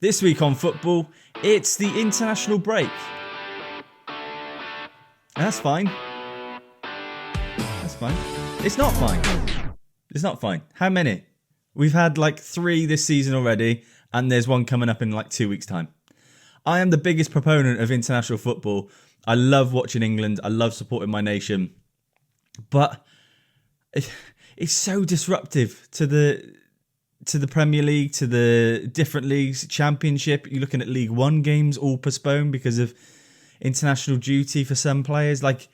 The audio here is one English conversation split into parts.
This week on football, it's the international break. That's fine. That's fine. It's not fine. It's not fine. How many? We've had like 3 this season already, and there's one coming up in like 2 weeks' time. I am the biggest proponent of international football. I love watching England. I love supporting my nation. But it's so disruptive to the Premier League, to the different leagues, Championship. You're looking at League One games all postponed because of international duty for some players. Like,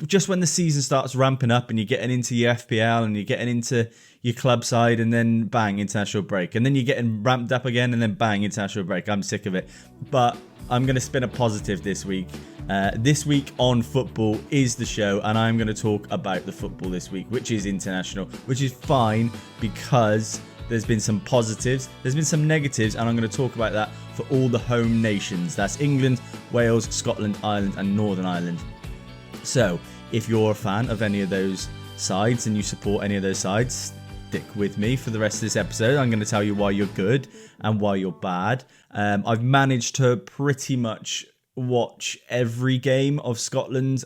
just when the season starts ramping up and you're getting into your FPL and you're getting into your club side, and then bang, international break. And then you're getting ramped up again, and then bang, international break. I'm sick of it. But I'm going to spin a positive this week. This week on football is the show, and I'm going to talk about the football this week, which is international, which is fine because there's been some positives, there's been some negatives, and I'm going to talk about that for all the home nations. That's England, Wales, Scotland, Ireland, and Northern Ireland. So, if you're a fan of any of those sides and you support any of those sides, stick with me for the rest of this episode. I'm going to tell you why you're good and why you're bad. I've managed to pretty much watch every game of Scotland,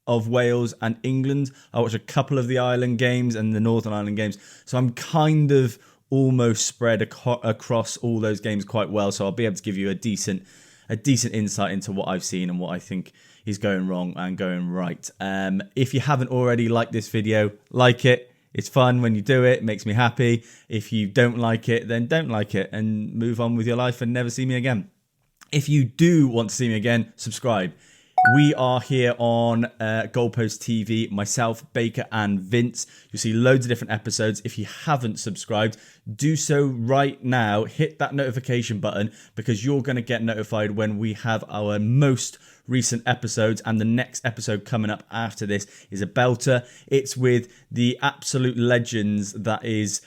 of Wales and England. I watched a couple of the Ireland games and the Northern Ireland games. So I'm kind of almost spread across all those games quite well. So I'll be able to give you a decent insight into what I've seen and what I think is going wrong and going right. If you haven't already liked this video, like it. It's fun when you do it. It makes me happy. If you don't like it, then don't like it and move on with your life and never see me again. If you do want to see me again, subscribe. We are here on Goalpost TV, myself, Baker and Vince. You'll see loads of different episodes. If you haven't subscribed, do so right now. Hit that notification button because you're going to get notified when we have our most recent episodes, and the next episode coming up after this is a belter. It's with the absolute legends that is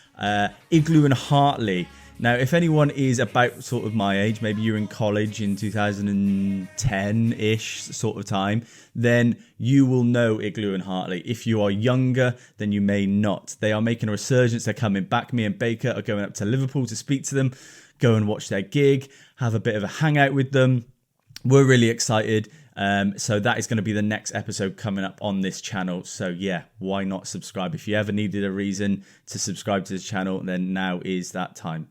Igloo and Hartley. Now, if anyone is about sort of my age, maybe you're in college in 2010-ish sort of time, then you will know Igloo and Hartley. If you are younger, then you may not. They are making a resurgence. They're coming back. Me and Baker are going up to Liverpool to speak to them, go and watch their gig, have a bit of a hangout with them. We're really excited. So that is going to be the next episode coming up on this channel. So yeah, why not subscribe? If you ever needed a reason to subscribe to this channel, then now is that time.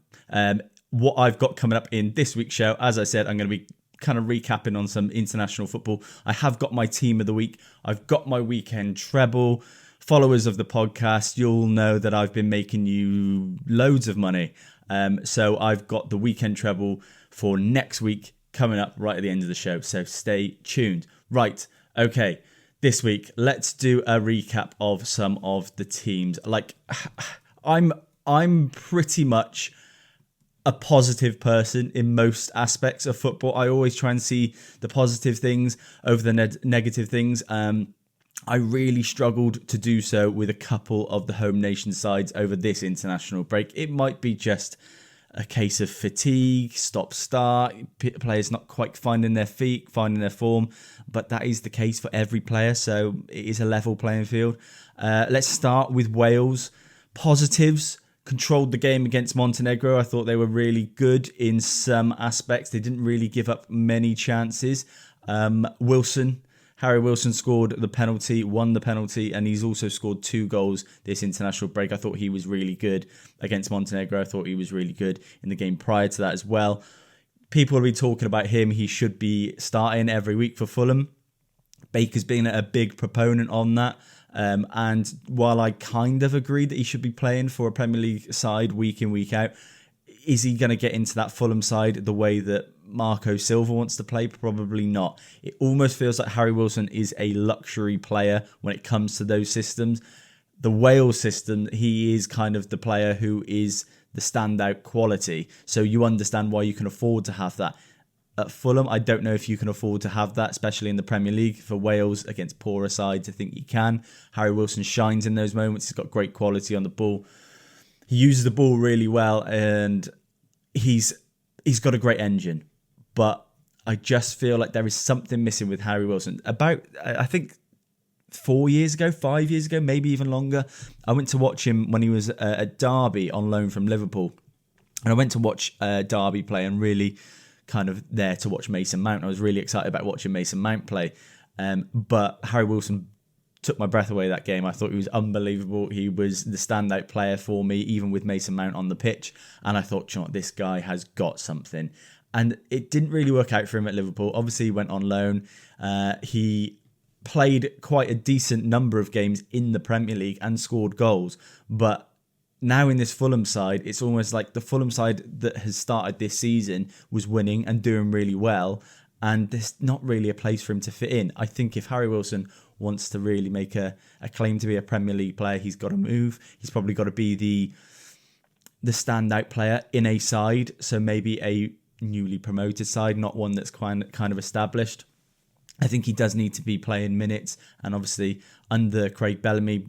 What I've got coming up in this week's show, as I said, I'm going to be kind of recapping on some international football. I have got my team of the week. I've got my weekend treble. Followers of the podcast, you'll know that I've been making you loads of money. So I've got the weekend treble for next week coming up right at the end of the show. So stay tuned. Right. Okay. This week, let's do a recap of some of the teams. Like, I'm pretty much a positive person in most aspects of football. I always try and see the positive things over the negative things. I really struggled to do so with a couple of the home nation sides over this international break. It might be just a case of fatigue, stop-start, players not quite finding their feet, finding their form, but that is the case for every player, so it is a level playing field. Let's start with Wales. Positives: controlled the game against Montenegro. I thought they were really good in some aspects. They didn't really give up many chances. Harry Wilson scored the penalty, won the penalty, and he's also scored 2 goals this international break. I thought he was really good against Montenegro. I thought he was really good in the game prior to that as well. People will be talking about him. He should be starting every week for Fulham. Baker's been a big proponent on that. And while I kind of agree that he should be playing for a Premier League side week in, week out, is he going to get into that Fulham side the way that Marco Silva wants to play? Probably not. It almost feels like Harry Wilson is a luxury player when it comes to those systems. The Wales system, he is kind of the player who is the standout quality. So you understand why you can afford to have that. At Fulham, I don't know if you can afford to have that, especially in the Premier League. For Wales, against poorer sides, I think you can. Harry Wilson shines in those moments. He's got great quality on the ball. He uses the ball really well, and he's got a great engine. But I just feel like there is something missing with Harry Wilson. About, I think, 5 years ago, maybe even longer, I went to watch him when he was at Derby on loan from Liverpool. And I went to watch Derby play and really kind of there to watch Mason Mount. I was really excited about watching Mason Mount play. But Harry Wilson took my breath away that game. I thought he was unbelievable. He was the standout player for me, even with Mason Mount on the pitch. And I thought, you know what, this guy has got something. And it didn't really work out for him at Liverpool. Obviously, he went on loan. He played quite a decent number of games in the Premier League and scored goals. But now in this Fulham side, it's almost like the Fulham side that has started this season was winning and doing really well. And there's not really a place for him to fit in. I think if Harry Wilson wants to really make a claim to be a Premier League player, he's got to move. He's probably got to be the standout player in a side. So maybe a newly promoted side, not one that's kind of established. I think he does need to be playing minutes, and obviously under Craig Bellamy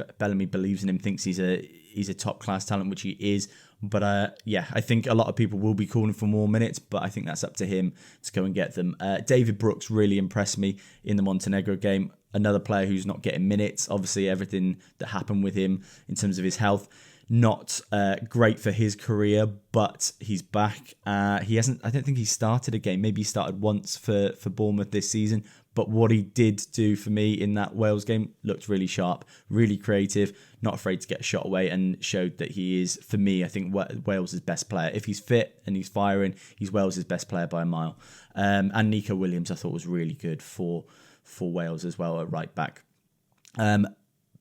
believes in him, thinks he's a top class talent, which he is. But I think a lot of people will be calling for more minutes, but I think that's up to him to go and get them. David Brooks really impressed me in the Montenegro game. Another player who's not getting minutes. Obviously, everything that happened with him in terms of his health, not great for his career, but he's back. He hasn't. I don't think he started a game. Maybe he started once for Bournemouth this season. But what he did do for me in that Wales game looked really sharp, really creative, not afraid to get a shot away, and showed that he is, for me, I think, Wales' best player. If he's fit and he's firing, he's Wales' best player by a mile. And Nico Williams, I thought, was really good for Wales as well at right back.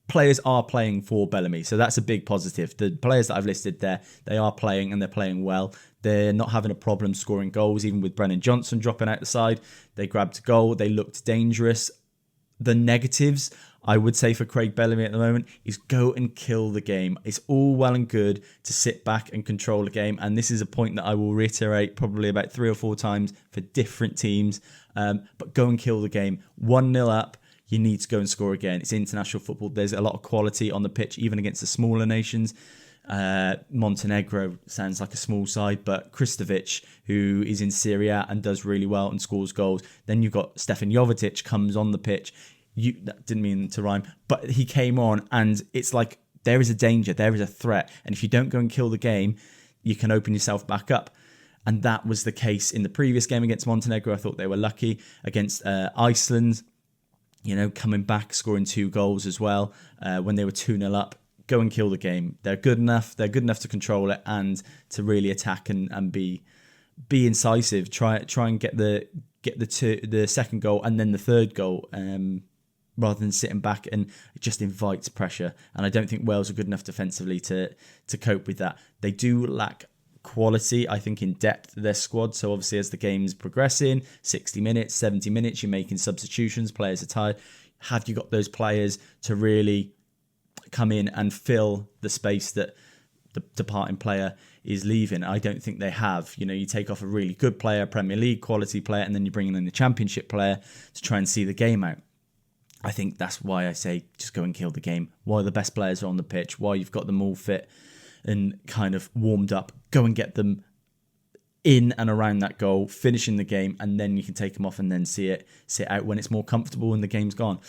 Players are playing for Bellamy, so that's a big positive. The players that I've listed there, they are playing, and they're playing well. They're not having a problem scoring goals, even with Brennan Johnson dropping out the side. They grabbed a goal. They looked dangerous. The negatives, I would say, for Craig Bellamy at the moment is go and kill the game. It's all well and good to sit back and control the game, and this is a point that I will reiterate probably about 3 or 4 times for different teams, but go and kill the game. 1-0 up. You need to go and score again. It's international football. There's a lot of quality on the pitch, even against the smaller nations. Montenegro sounds like a small side, but Kristovic, who is in Serie A and does really well and scores goals. Then you've got Stefan Jovetic comes on the pitch. That didn't mean to rhyme, but he came on, and it's like there is a danger, there is a threat. And if you don't go and kill the game, you can open yourself back up. And that was the case in the previous game against Montenegro. I thought they were lucky against Iceland. Coming back, scoring 2 goals as well when they were 2-0 up. Go and kill the game. They're good enough. They're good enough to control it and to really attack and be incisive. Try and get the second goal and then the third goal rather than sitting back, and it just invites pressure. And I don't think Wales are good enough defensively to cope with that. They do lack quality, I think, in depth of their squad. So obviously as the game's progressing, 60 minutes, 70 minutes, you're making substitutions, players are tired. Have you got those players to really come in and fill the space that the departing player is leaving? I don't think they have. You take off a really good player, Premier League quality player, and then you bring in the Championship player to try and see the game out. I think that's why I say just go and kill the game. While the best players are on the pitch, while you've got them all fit and kind of warmed up, go and get them in and around that goal, finishing the game, and then you can take them off and then see it sit out when it's more comfortable and the game's gone.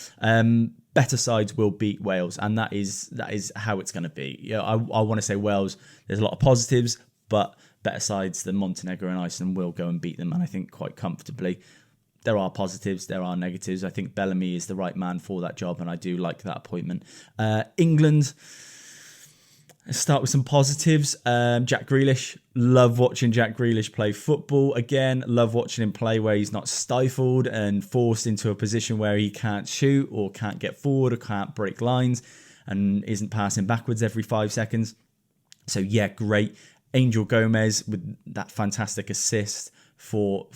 Better sides will beat Wales, and that is how it's going to be. I want to say Wales, there's a lot of positives, but better sides than Montenegro and Iceland will go and beat them, and I think quite comfortably. There are positives, there are negatives. I think Bellamy is the right man for that job, and I do like that appointment. England, let's start with some positives. Jack Grealish. Love watching Jack Grealish play football again. Love watching him play where he's not stifled and forced into a position where he can't shoot or can't get forward or can't break lines and isn't passing backwards every 5 seconds. So yeah, great. Angel Gomez with that fantastic assist for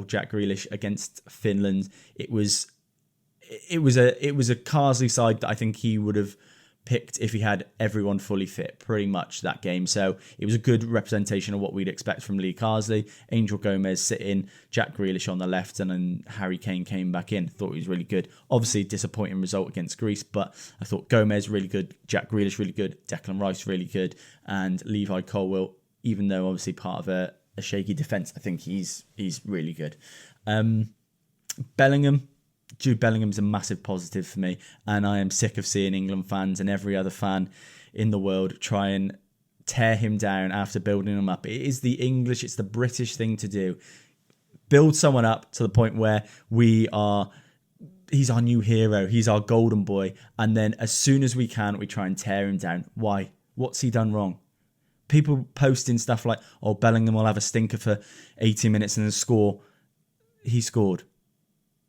Jack Grealish against Finland. It was a Carsley side that I think he would have picked if he had everyone fully fit, pretty much that game. So it was a good representation of what we'd expect from Lee Carsley. Angel Gomez sitting, Jack Grealish on the left, and then Harry Kane came back in. Thought he was really good. Obviously, disappointing result against Greece, but I thought Gomez really good, Jack Grealish really good, Declan Rice really good, and Levi Colwill, even though obviously part of a shaky defence, I think he's really good. Jude Bellingham's a massive positive for me, and I am sick of seeing England fans and every other fan in the world try and tear him down after building him up. It is the English, it's the British thing to do. Build someone up to the point where he's our new hero, he's our golden boy, and then as soon as we can, we try and tear him down. Why? What's he done wrong? People posting stuff like, oh, Bellingham will have a stinker for 80 minutes and then score. He scored.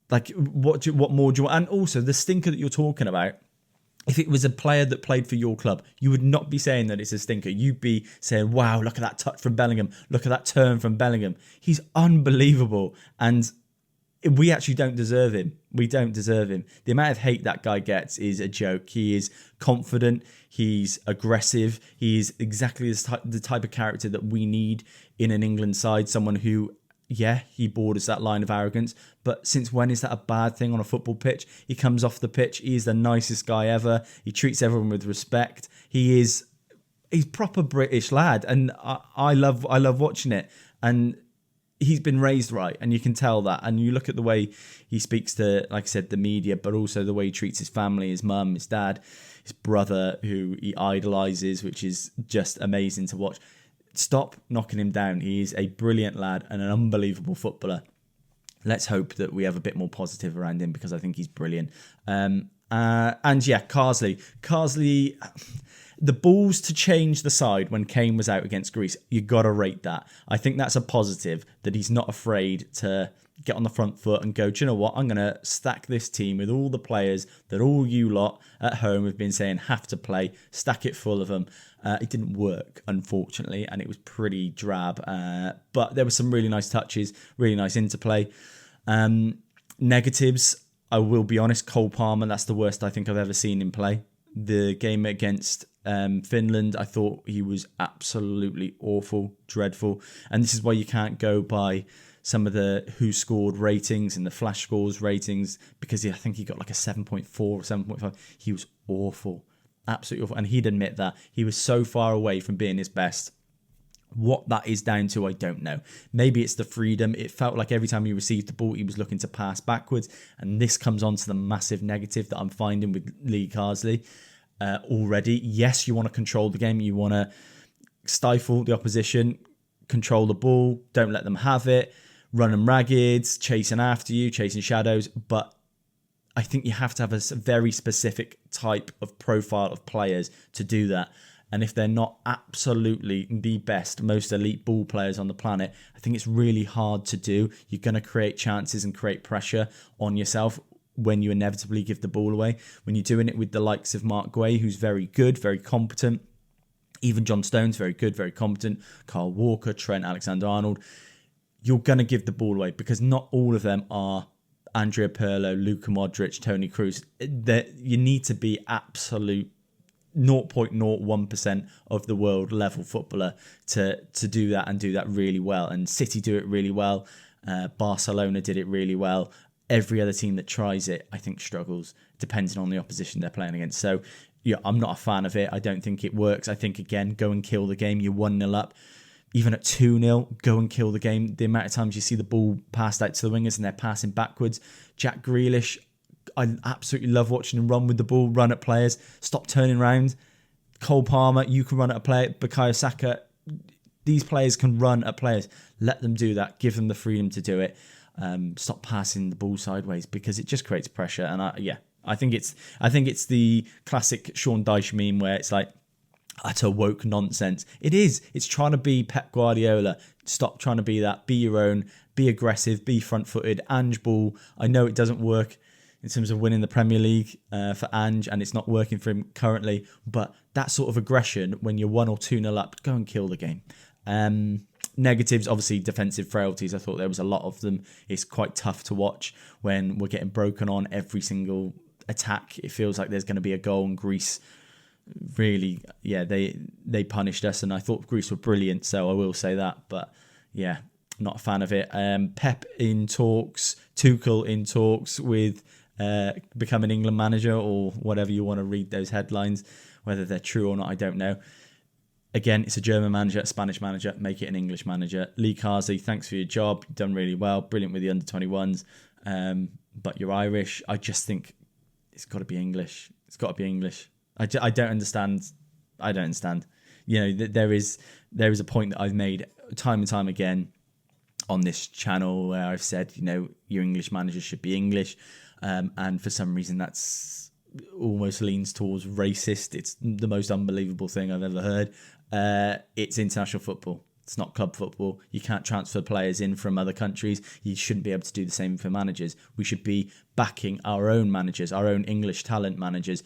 Like, what more do you want? And also, the stinker that you're talking about, if it was a player that played for your club, you would not be saying that it's a stinker. You'd be saying, wow, look at that touch from Bellingham. Look at that turn from Bellingham. He's unbelievable. And we actually don't deserve him. We don't deserve him. The amount of hate that guy gets is a joke. He is confident. He's aggressive. He's exactly the type of character that we need in an England side. Someone who, yeah, he borders that line of arrogance. But since when is that a bad thing on a football pitch? He comes off the pitch. He is the nicest guy ever. He treats everyone with respect. He's proper British lad. And I love watching it. And he's been raised right, and you can tell that. And you look at the way he speaks to, like I said, the media, but also the way he treats his family, his mum, his dad, his brother, who he idolises, which is just amazing to watch. Stop knocking him down. He is a brilliant lad and an unbelievable footballer. Let's hope that we have a bit more positive around him, because I think he's brilliant. And yeah, Carsley, the balls to change the side when Kane was out against Greece, you got to rate that. I think that's a positive, that he's not afraid to get on the front foot and go, do you know what, I'm going to stack this team with all the players that all you lot at home have been saying have to play, stack it full of them. It didn't work, unfortunately, and it was pretty drab. But there were some really nice touches, really nice interplay. Negatives, I will be honest, Cole Palmer, that's the worst I think I've ever seen him play. The game against Finland, I thought he was absolutely awful, dreadful. And this is why you can't go by some of the who scored ratings and the flash scores ratings, because I think he got like a 7.4 or 7.5. He was awful, absolutely awful. And he'd admit that. He was so far away from being his best. What that is down to, I don't know. Maybe it's the freedom. It felt like every time he received the ball, he was looking to pass backwards. And this comes on to the massive negative that I'm finding with Lee Carsley already. Yes, you want to control the game. You want to stifle the opposition, control the ball, don't let them have it, run them ragged, chasing after you, chasing shadows. But I think you have to have a very specific type of profile of players to do that. And if they're not absolutely the best, most elite ball players on the planet, I think it's really hard to do. You're going to create chances and create pressure on yourself when you inevitably give the ball away. When you're doing it with the likes of Mark Guay, who's very good, very competent. Even John Stones, very good, very competent. Kyle Walker, Trent Alexander-Arnold. You're going to give the ball away, because not all of them are Andrea Pirlo, Luka Modric, Toni Kroos. You need to be absolute 0.01% of the world level footballer to do that, and do that really well. And City do it really well. Barcelona did it really well. Every other team that tries it, I think, struggles, depending on the opposition they're playing against. So, yeah, I'm not a fan of it. I don't think it works. I think, again, go and kill the game. You're 1-0 up. Even at 2-0, go and kill the game. The amount of times you see the ball passed out to the wingers and they're passing backwards. Jack Grealish, I absolutely love watching him run with the ball, run at players, stop turning around. Cole Palmer, you can run at a player. Bukayo Saka, these players can run at players. Let them do that. Give them the freedom to do it. Stop passing the ball sideways, because it just creates pressure. And I think it's the classic Sean Dyche meme where it's like utter woke nonsense. It is. It's trying to be Pep Guardiola. Stop trying to be that. Be your own. Be aggressive. Be front-footed. Ange ball. I know it doesn't work in terms of winning the Premier League for Ange, and it's not working for him currently. But that sort of aggression, when you're 1 or 2-0 up, go and kill the game. Negatives, obviously, defensive frailties. I thought there was a lot of them. It's quite tough to watch when we're getting broken on every single attack. It feels like there's going to be a goal, and Greece really, yeah, they punished us, and I thought Greece were brilliant, so I will say that. But yeah, not a fan of it. Pep in talks, Tuchel in talks with becoming England manager, or whatever you want to read those headlines. Whether they're true or not, I don't know. Again, it's a German manager, a Spanish manager. Make it an English manager. Lee Carsley, thanks for your job. You've done really well. Brilliant with the under-21s. But you're Irish. I just think it's got to be English. It's got to be English. I don't understand. I don't understand. there is a point that I've made time and time again on this channel where I've said, your English managers should be English, and for some reason that's almost leans towards racist. It's the most unbelievable thing I've ever heard. It's international football. It's not club football. You can't transfer players in from other countries. You shouldn't be able to do the same for managers. We should be backing our own managers, our own English talent managers.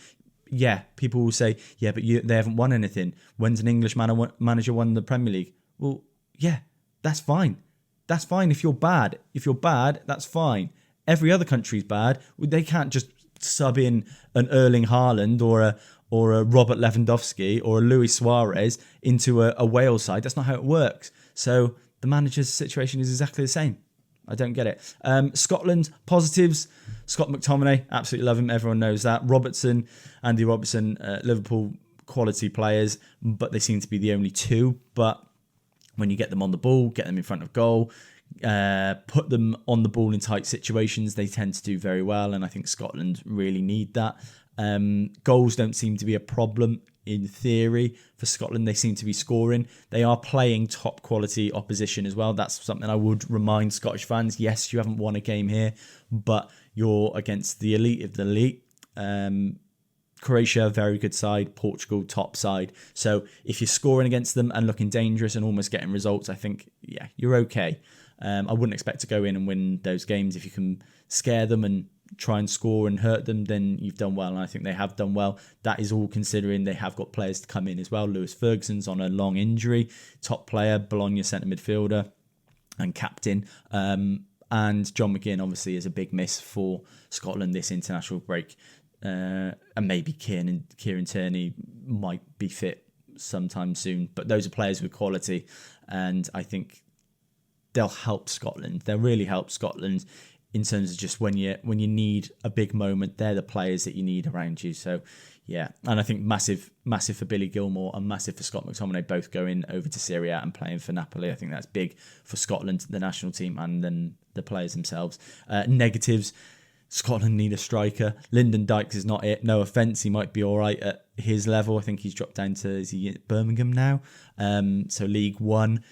Yeah, people will say, yeah, but they haven't won anything. When's an English manager won the Premier League? Well, yeah, that's fine. That's fine if you're bad. If you're bad, that's fine. Every other country's bad. They can't just sub in an Erling Haaland or a Robert Lewandowski or a Luis Suarez into a Wales side. That's not how it works. So the manager's situation is exactly the same. I don't get it. Scotland, positives. Scott McTominay, absolutely love him. Everyone knows that. Andy Robertson, Liverpool quality players, but they seem to be the only two. But when you get them on the ball, get them in front of goal, put them on the ball in tight situations, they tend to do very well. And I think Scotland really need that. Goals don't seem to be a problem in theory for Scotland. They seem to be scoring. They are playing top quality opposition as well. That's something I would remind Scottish fans. Yes, you haven't won a game here, but you're against the elite of the elite. Croatia, very good side. Portugal, top side. So if you're scoring against them and looking dangerous and almost getting results, I think, yeah, you're okay. I wouldn't expect to go in and win those games. If you can scare them and try and score and hurt them, then you've done well. And I think they have done well. That is all considering they have got players to come in as well. Lewis Ferguson's on a long injury. Top player, Bologna centre midfielder and captain. And John McGinn obviously is a big miss for Scotland this international break. And maybe Kieran Tierney might be fit sometime soon. But those are players with quality. And I think they'll help Scotland. They'll really help Scotland in terms of just when you need a big moment, they're the players that you need around you. So, yeah. And I think massive for Billy Gilmour and massive for Scott McTominay both going over to Serie A and playing for Napoli. I think that's big for Scotland, the national team, and then the players themselves. Negatives, Scotland need a striker. Lyndon Dykes is not it. No offence, he might be all right at his level. I think he's dropped down to, is he at Birmingham now? So League One.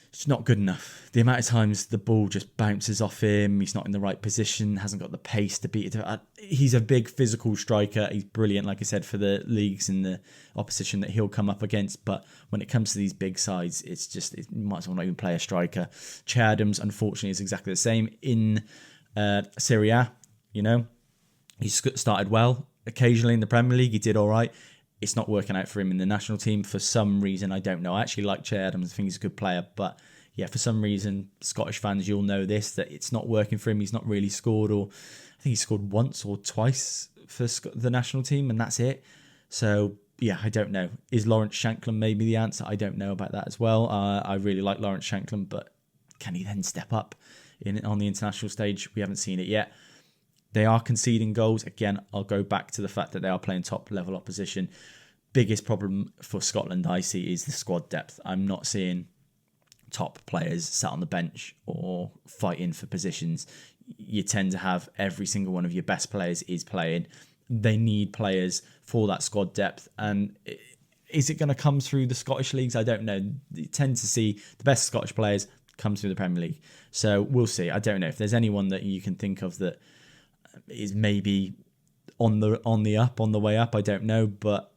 It's not good enough. The amount of times the ball just bounces off him, he's not in the right position, hasn't got the pace to beat it. He's a big physical striker. He's brilliant, like I said, for the leagues and the opposition that he'll come up against. But when it comes to these big sides, it might as well not even play a striker. Che Adams, unfortunately, is exactly the same in Serie A. He started well. Occasionally in the Premier League, he did all right. It's not working out for him in the national team for some reason. I don't know. I actually like Che Adams. I think he's a good player. But yeah, for some reason, Scottish fans, you'll know this, that it's not working for him. He's not really scored, or I think he scored once or twice for the national team, and that's it. So yeah, I don't know. Is Lawrence Shankland maybe the answer? I don't know about that as well. I really like Lawrence Shankland, but can he then step up on the international stage? We haven't seen it yet. They are conceding goals. Again, I'll go back to the fact that they are playing top-level opposition. Biggest problem for Scotland, I see, is the squad depth. I'm not seeing top players sat on the bench or fighting for positions. You tend to have every single one of your best players is playing. They need players for that squad depth. And is it going to come through the Scottish leagues? I don't know. You tend to see the best Scottish players come through the Premier League. So we'll see. I don't know if there's anyone that you can think of that is maybe on the up, on the way up. I don't know, but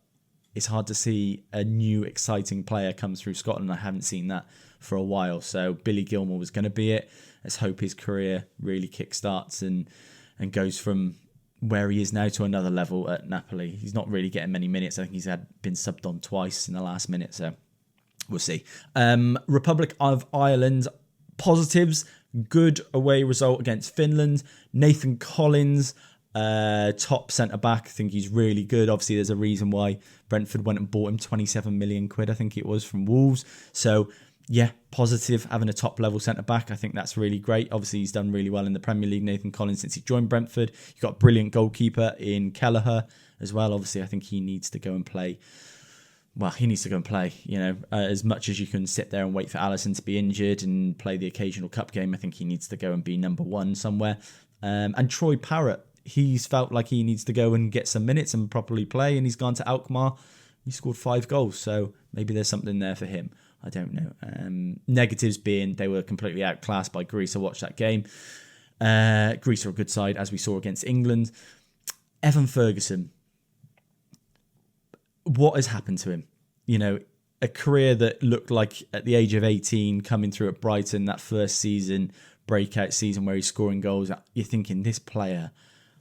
it's hard to see a new exciting player come through Scotland. I haven't seen that for a while. So Billy Gilmour was going to be it. Let's hope his career really kickstarts and goes from where he is now to another level at Napoli. He's not really getting many minutes. I think he's been subbed on twice in the last minute. So we'll see. Republic of Ireland, positives. Good away result against Finland. Nathan Collins, top centre-back. I think he's really good. Obviously, there's a reason why Brentford went and bought him 27 million quid, I think it was, from Wolves. So, yeah, positive, having a top-level centre-back. I think that's really great. Obviously, he's done really well in the Premier League, Nathan Collins, since he joined Brentford. You've got a brilliant goalkeeper in Kelleher as well. Obviously, I think he needs to go and play. Well, he needs to go and play, as much as you can sit there and wait for Alisson to be injured and play the occasional cup game. I think he needs to go and be number one somewhere. And Troy Parrott, he's felt like he needs to go and get some minutes and properly play, and he's gone to Alkmaar. He scored 5 goals, so maybe there's something there for him. I don't know. Negatives being they were completely outclassed by Greece. I watched that game. Greece are a good side, as we saw against England. Evan Ferguson, what has happened to him? You know, a career that looked like at the age of 18, coming through at Brighton, that first season, breakout season where he's scoring goals. You're thinking, this player,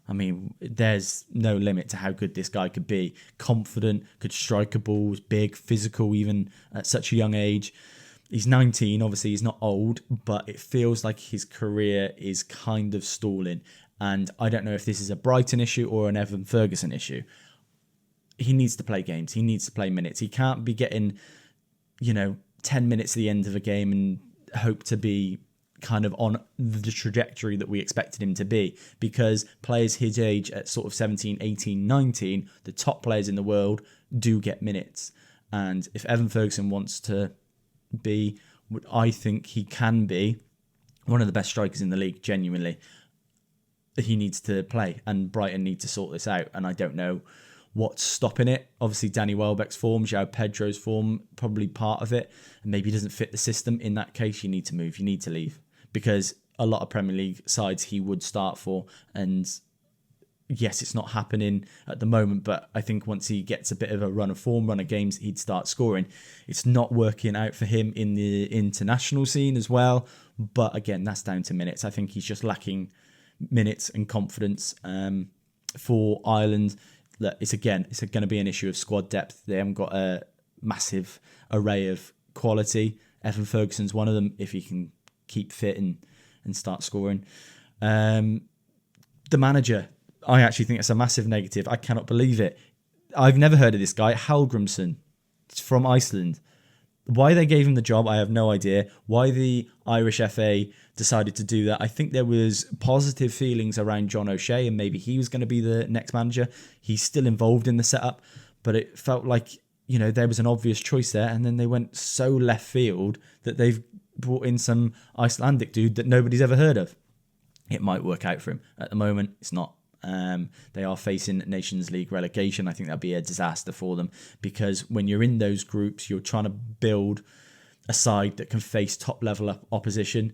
I mean, there's no limit to how good this guy could be. Confident, could strike a ball, was big, physical, even at such a young age. He's 19, obviously he's not old, but it feels like his career is kind of stalling. And I don't know if this is a Brighton issue or an Evan Ferguson issue. He needs to play games. He needs to play minutes. He can't be getting, 10 minutes at the end of a game and hope to be kind of on the trajectory that we expected him to be, because players his age at sort of 17, 18, 19, the top players in the world do get minutes. And if Evan Ferguson wants to be what I think he can be, one of the best strikers in the league, genuinely, he needs to play, and Brighton need to sort this out. And I don't know what's stopping it. Obviously, Danny Welbeck's form, João Pedro's form, probably part of it. And maybe he doesn't fit the system. In that case, you need to move. You need to leave. Because a lot of Premier League sides he would start for. And yes, it's not happening at the moment, but I think once he gets a bit of a run of form, run of games, he'd start scoring. It's not working out for him in the international scene as well. But again, that's down to minutes. I think he's just lacking minutes and confidence. For Ireland, it's going to be an issue of squad depth. They haven't got a massive array of quality. Evan Ferguson's one of them, if he can keep fit and start scoring. The manager, I actually think it's a massive negative. I cannot believe it. I've never heard of this guy, Hallgrímsson. It's from Iceland. Why they gave him the job, I have no idea. Why the Irish FA decided to do that. I think there was positive feelings around John O'Shea, and maybe he was going to be the next manager. He's still involved in the setup, but it felt like, there was an obvious choice there, and then they went so left field that they've brought in some Icelandic dude that nobody's ever heard of. It might work out for him. At the moment, it's not. They are facing Nations League relegation. I think that'd be a disaster for them, because when you're in those groups, you're trying to build a side that can face top level opposition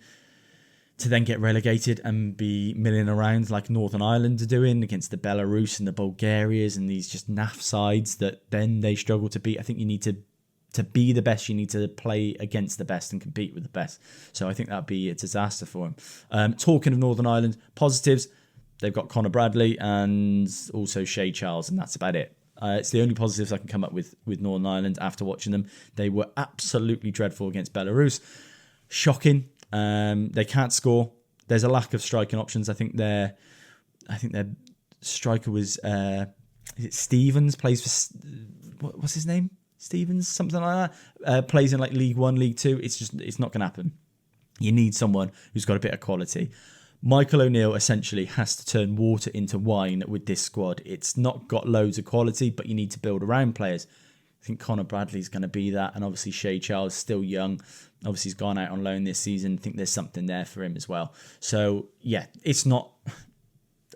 to then get relegated and be milling around like Northern Ireland are doing against the Belarus and the Bulgarias and these just naff sides that then they struggle to beat. I think you need to be the best, you need to play against the best and compete with the best. So I think that'd be a disaster for him. Talking of Northern Ireland, positives, they've got Conor Bradley and also Shea Charles, and that's about it. It's the only positives I can come up with Northern Ireland after watching them. They were absolutely dreadful against Belarus. Shocking. They can't score. There's a lack of striking options. I think their striker was is it Stevens, plays for what's his name? Stevens, something like that. Plays in like League One, League Two. It's not going to happen. You need someone who's got a bit of quality. Michael O'Neill essentially has to turn water into wine with this squad. It's not got loads of quality, but you need to build around players. I think Conor Bradley's going to be that, and obviously Shea Charles, still young. Obviously he's gone out on loan this season. I think there's something there for him as well. So yeah, it's not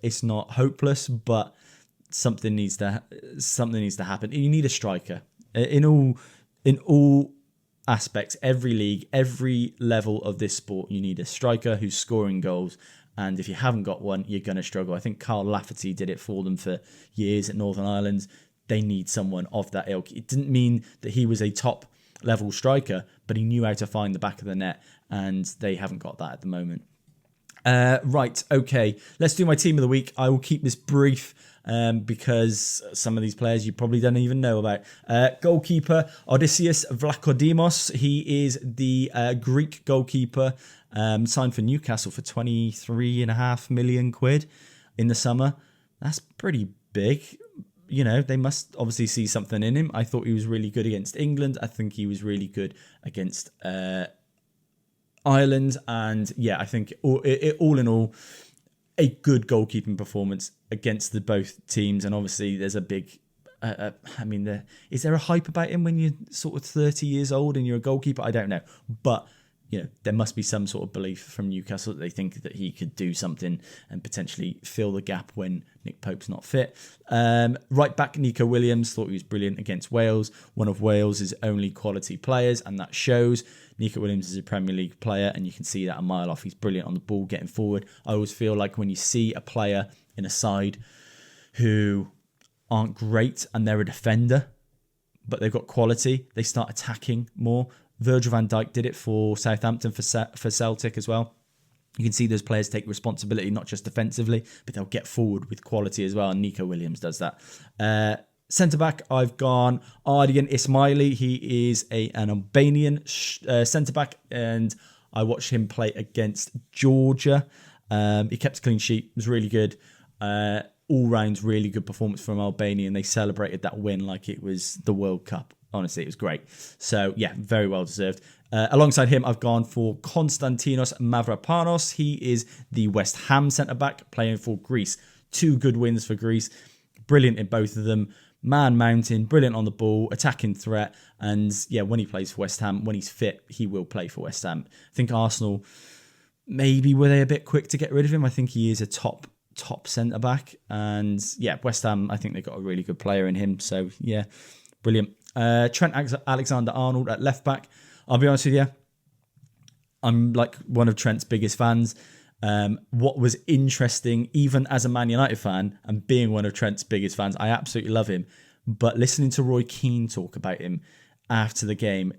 hopeless, but something needs to happen. You need a striker in all aspects, every league, every level of this sport. You need a striker who's scoring goals. And if you haven't got one, you're going to struggle. I think Carl Lafferty did it for them for years at Northern Ireland. They need someone of that ilk. It didn't mean that he was a top level striker, but he knew how to find the back of the net, and they haven't got that at the moment. Right, okay. Let's do my team of the week. I will keep this brief because some of these players you probably don't even know about. Goalkeeper, Odysseus Vlachodimos. He is the Greek goalkeeper, signed for Newcastle for 23.5 million quid in the summer. That's pretty big. They must obviously see something in him. I thought he was really good against England. I think he was really good against Ireland. And yeah, I think all in all, a good goalkeeping performance against both teams. And obviously there's a big, is there a hype about him when you're sort of 30 years old and you're a goalkeeper? I don't know. But there must be some sort of belief from Newcastle that they think that he could do something and potentially fill the gap when Nick Pope's not fit. Right back, Nico Williams, thought he was brilliant against Wales, one of Wales' only quality players, and that shows. Nico Williams is a Premier League player, and you can see that a mile off. He's brilliant on the ball, getting forward. I always feel like when you see a player in a side who aren't great and they're a defender, but they've got quality, they start attacking more. Virgil van Dijk did it for Southampton, for Celtic as well. You can see those players take responsibility, not just defensively, but they'll get forward with quality as well. And Nico Williams does that. Centre-back, I've gone Ardian Ismaili. He is an Albanian centre-back, and I watched him play against Georgia. He kept a clean sheet, was really good. All-round, really good performance from Albania, and they celebrated that win like it was the World Cup. Honestly, it was great. So, yeah, very well deserved. Alongside him, I've gone for Konstantinos Mavropanos. He is the West Ham centre-back playing for Greece. 2 good wins for Greece. Brilliant in both of them. Man mountain, brilliant on the ball, attacking threat. And, yeah, when he plays for West Ham, when he's fit, he will play for West Ham. I think Arsenal, maybe were they a bit quick to get rid of him? I think he is a top centre-back. And, yeah, West Ham, I think they've got a really good player in him. So, yeah, brilliant. Trent Alexander-Arnold at left back. I'll be honest with you, I'm like one of Trent's biggest fans. What was interesting, even as a Man United fan and being one of Trent's biggest fans, I absolutely love him. But listening to Roy Keane talk about him after the game,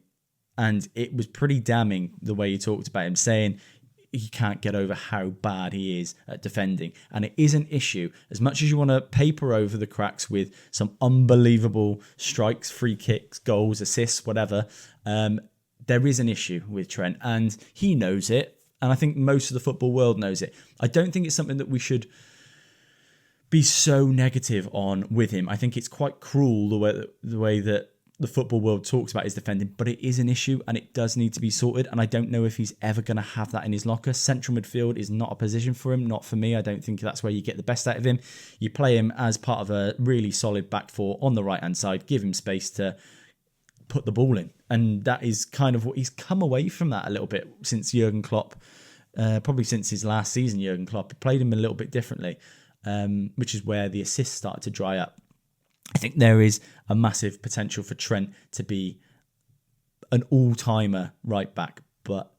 and it was pretty damning the way he talked about him, saying he can't get over how bad he is at defending. And it is an issue. As much as you want to paper over the cracks with some unbelievable strikes, free kicks, goals, assists, whatever, there is an issue with Trent. And he knows it. And I think most of the football world knows it. I don't think it's something that we should be so negative on with him. I think it's quite cruel the way that the football world talks about his defending, but it is an issue and it does need to be sorted. And I don't know if he's ever going to have that in his locker. Central midfield is not a position for him, not for me. I don't think that's where you get the best out of him. You play him as part of a really solid back four on the right-hand side, give him space to put the ball in. And that is kind of what he's come away from that a little bit since Jurgen Klopp, probably since his last season, Jurgen Klopp played him a little bit differently, which is where the assists started to dry up. I think there is a massive potential for Trent to be an all-timer right back, but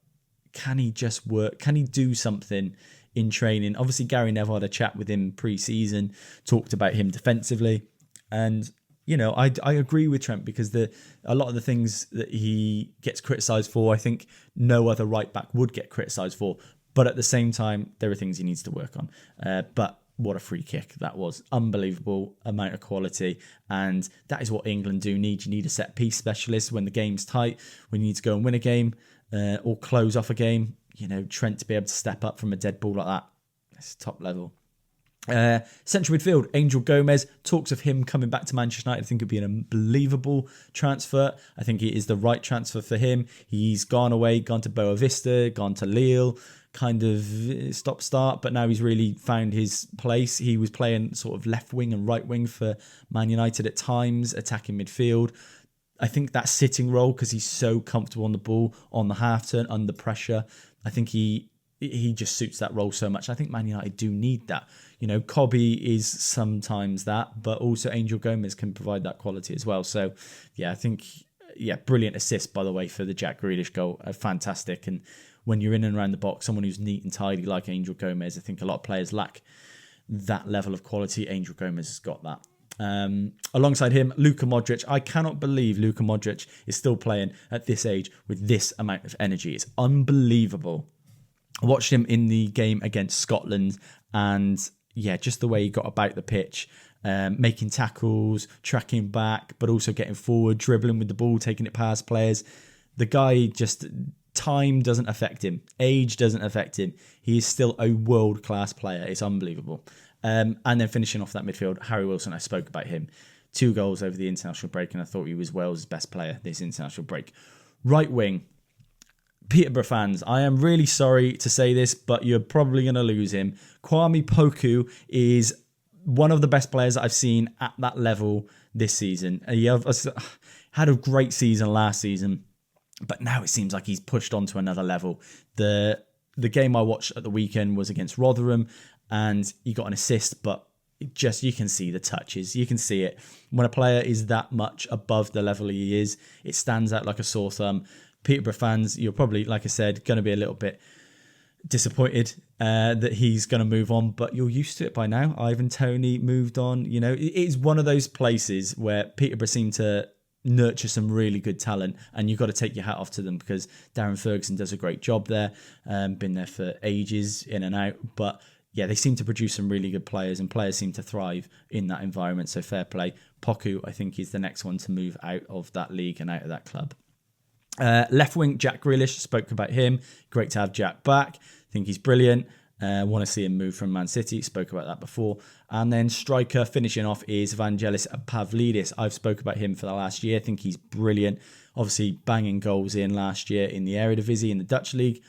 can he just work? Can he do something in training? Obviously, Gary Neville had a chat with him pre-season, talked about him defensively, and I agree with Trent because a lot of the things that he gets criticised for, I think no other right back would get criticised for. But at the same time, there are things he needs to work on. But what a free kick that was. Unbelievable amount of quality. And that is what England do need. You need a set piece specialist when the game's tight, when you need to go and win a game or close off a game. Trent to be able to step up from a dead ball like that, that's top level. Central midfield, Angel Gomez, talks of him coming back to Manchester United. I think it'd be an unbelievable transfer. I think it is the right transfer for him. He's gone away, gone to Boa Vista, gone to Lille, kind of stop-start, but now he's really found his place. He was playing sort of left wing and right wing for Man United at times, attacking midfield. I think that sitting role, because he's so comfortable on the ball, on the half turn, under pressure, I think he just suits that role so much. I think Man United do need that. Cobby is sometimes that, but also Angel Gomez can provide that quality as well. So, yeah, I think, brilliant assist, by the way, for the Jack Grealish goal. Fantastic. And when you're in and around the box, someone who's neat and tidy like Angel Gomez, I think a lot of players lack that level of quality. Angel Gomez has got that. Alongside him, Luka Modric. I cannot believe Luka Modric is still playing at this age with this amount of energy. It's unbelievable. I watched him in the game against Scotland, and just the way he got about the pitch, making tackles, tracking back, but also getting forward, dribbling with the ball, taking it past players. The guy just, time doesn't affect him. Age doesn't affect him. He is still a world-class player. It's unbelievable. And then finishing off that midfield, Harry Wilson, I spoke about him. 2 goals over the international break, and I thought he was Wales' best player this international break. Right wing, Peterborough fans, I am really sorry to say this, but you're probably going to lose him. Kwame Poku is one of the best players that I've seen at that level this season. He had a great season last season. But now it seems like he's pushed on to another level. The game I watched at the weekend was against Rotherham, and he got an assist, but you can see the touches. You can see it. When a player is that much above the level he is, it stands out like a sore thumb. Peterborough fans, you're probably, like I said, going to be a little bit disappointed that he's going to move on, but you're used to it by now. Ivan Toney moved on. You know, it is one of those places where Peterborough seem to nurture some really good talent, and you've got to take your hat off to them, because Darren Ferguson does a great job there. Been there for ages, in and out, but yeah, they seem to produce some really good players, and players seem to thrive in that environment. So fair play. Poku, I think, is the next one to move out of that league and out of that club. Left wing Jack Grealish, spoke about him. Great to have Jack back. I think he's brilliant. Want to see him move from Man City. Spoke about that before. And then striker finishing off is Vangelis Pavlidis. I've spoke about him for the last year. I think he's brilliant. Obviously banging goals in last year in the Eredivisie in the Dutch league,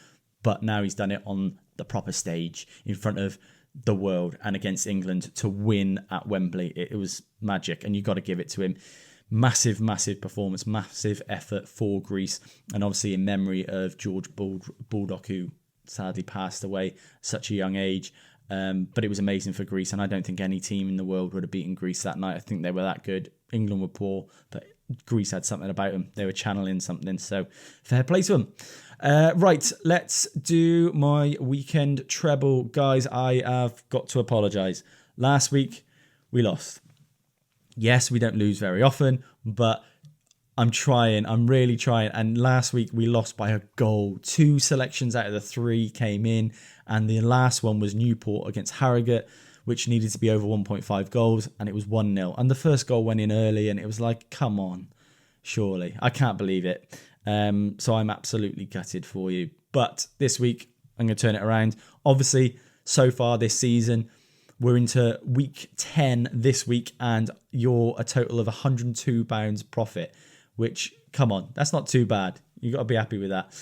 but now he's done it on the proper stage in front of the world and against England to win at Wembley. It was magic, and you've got to give it to him. Massive performance, massive effort for Greece, and obviously in memory of George Bulldog, who sadly passed away at such a young age. But it was amazing for Greece, and I don't think any team in the world would have beaten Greece that night. I think they were that good. England were poor, but Greece had something about them. They were channeling something, so fair play to them. Right, let's do my weekend treble. Guys, I have got to apologise. Last week, we lost. Yes, we don't lose very often, but I'm trying. I'm really trying. And last week we lost by a goal. 2 selections out of the 3 came in. And the last one was Newport against Harrogate, which needed to be over 1.5 goals. And it was 1-0. And the first goal went in early, and it was like, come on, surely. I can't believe it. So I'm absolutely gutted for you. But this week, I'm going to turn it around. Obviously, so far this season, we're into week 10 this week, and you're a total of £102 profit, which, come on, that's not too bad. You've got to be happy with that.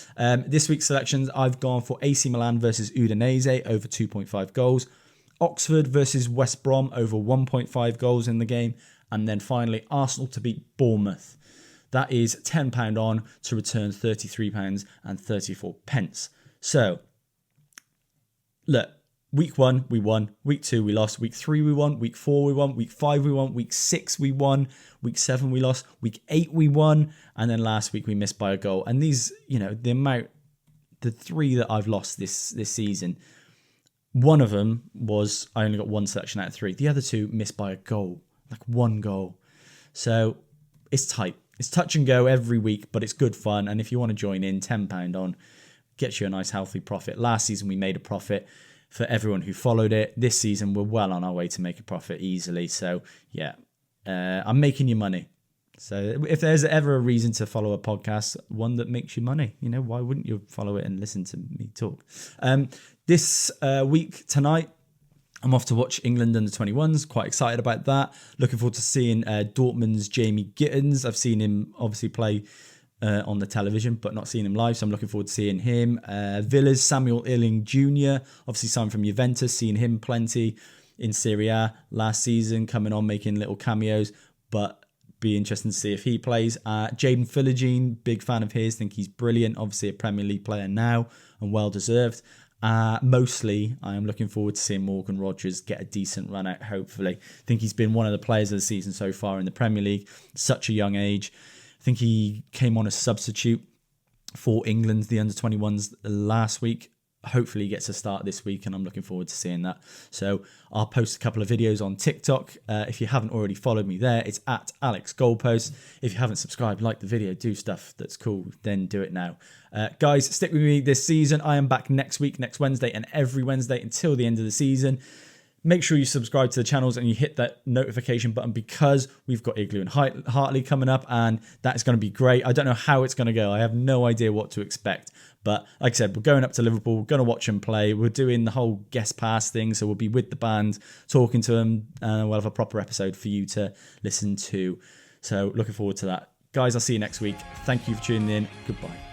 This week's selections, I've gone for AC Milan versus Udinese over 2.5 goals. Oxford versus West Brom over 1.5 goals in the game. And then finally, Arsenal to beat Bournemouth. That is £10 on to return £33.34. So, look. Week 1, we won. Week 2, we lost. Week 3, we won. Week 4, we won. Week 5, we won. Week 6, we won. Week 7, we lost. Week 8, we won. And then last week, we missed by a goal. And these, you know, the 3 that I've lost this season, one of them was I only got 1 selection out of 3. The other 2 missed by a goal, like 1 goal. So it's tight. It's touch and go every week, but it's good fun. And if you want to join in, £10 on gets you a nice healthy profit. Last season, we made a profit for everyone who followed it. This season, we're well on our way to make a profit easily. So, yeah, I'm making you money. So if there's ever a reason to follow a podcast, one that makes you money, you know, why wouldn't you follow it and listen to me talk? This week, tonight, I'm off to watch England under 21s. Quite excited about that. Looking forward to seeing Dortmund's Jamie Gittins. I've seen him obviously play on the television, but not seen him live, so I'm looking forward to seeing him. Villa's Samuel Ealing Jr., obviously signed from Juventus, seeing him plenty in Serie A last season, coming on, making little cameos, but be interesting to see if he plays. Jaden Philogene, big fan of his, think he's brilliant, obviously a Premier League player now, and well-deserved. Mostly, I am looking forward to seeing Morgan Rogers get a decent run out, hopefully. I think he's been one of the players of the season so far in the Premier League, such a young age. I think he came on as substitute for England, the under-21s, last week. Hopefully he gets a start this week, and I'm looking forward to seeing that. So I'll post a couple of videos on TikTok. If you haven't already followed me there, it's at Alex Goalpost. If you haven't subscribed, like the video, do stuff that's cool, then do it now. Guys, stick with me this season. I am back next week, next Wednesday, and every Wednesday until the end of the season. Make sure you subscribe to the channels and you hit that notification button, because we've got Igloo and Hartley coming up, and that's going to be great. I don't know how it's going to go. I have no idea what to expect. But like I said, we're going up to Liverpool, we're going to watch them play. We're doing the whole guest pass thing, so we'll be with the band, talking to them, and we'll have a proper episode for you to listen to. So looking forward to that. Guys, I'll see you next week. Thank you for tuning in. Goodbye.